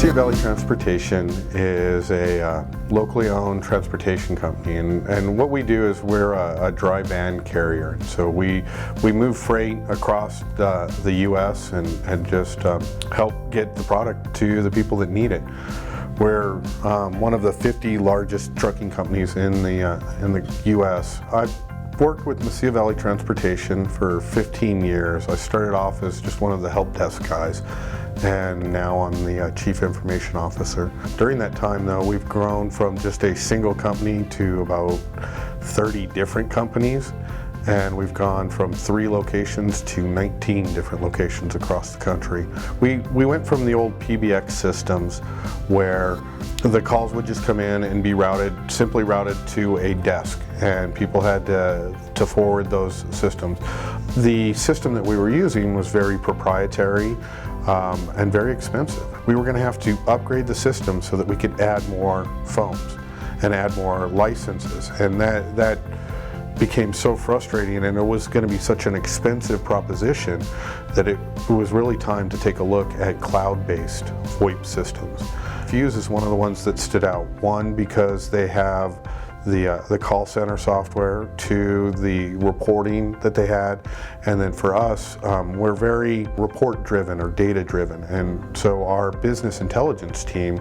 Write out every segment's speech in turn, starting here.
Mesilla Valley Transportation is a locally owned transportation company, and what we do is we're a dry van carrier. So we move freight across the U.S. and just help get the product to the people that need it. We're one of the 50 largest trucking companies in the U.S. I've worked with Mesilla Valley Transportation for 15 years. I started off as just one of the help desk guys, and now I'm the Chief Information Officer. During that time though, we've grown from just a single company to about 30 different companies, and we've gone from 3 locations to 19 different locations across the country. We went from the old PBX systems where the calls would just come in and be simply routed to a desk, and people had to forward those systems. The system that we were using was very proprietary and very expensive. We were going to have to upgrade the system so that we could add more phones and add more licenses, and that became so frustrating, and it was going to be such an expensive proposition that it was really time to take a look at cloud-based VoIP systems. Fuze is one of the ones that stood out. One, because they have the call center software, 2, the reporting that they had, and then for us, we're very report driven or data driven, and so our business intelligence team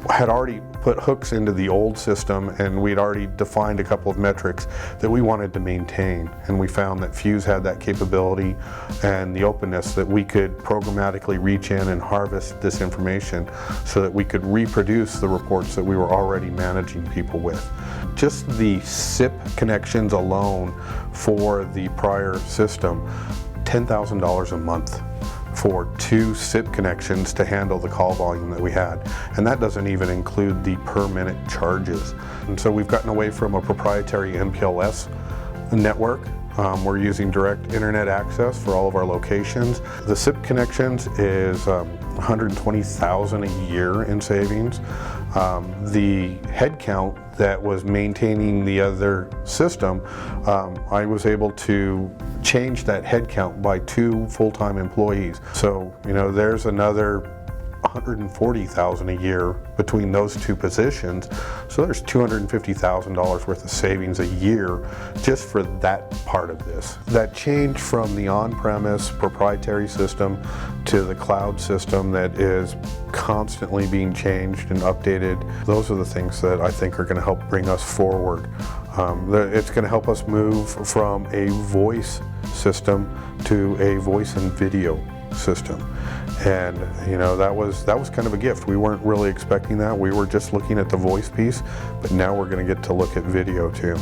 had already put hooks into the old system, and we'd already defined a couple of metrics that we wanted to maintain, and we found that Fuze had that capability and the openness that we could programmatically reach in and harvest this information so that we could reproduce the reports that we were already managing people with. Just the SIP connections alone for the prior system, $10,000 a month for 2 SIP connections to handle the call volume that we had. And that doesn't even include the per minute charges. And so we've gotten away from a proprietary MPLS network. We're using direct internet access for all of our locations. The SIP connections is $120,000 a year in savings. The headcount that was maintaining the other system, I was able to change that headcount by 2 full-time employees. So, you know, there's another $140,000 a year between those 2 positions. So there's $250,000 worth of savings a year just for that part of this. That change from the on-premise proprietary system to the cloud system that is constantly being changed and updated, those are the things that I think are going to help bring us forward. It's going to help us move from a voice system to a voice and video system. And you know, that was kind of a gift. We weren't really expecting that. We were just looking at the voice piece, but now we're going to get to look at video too.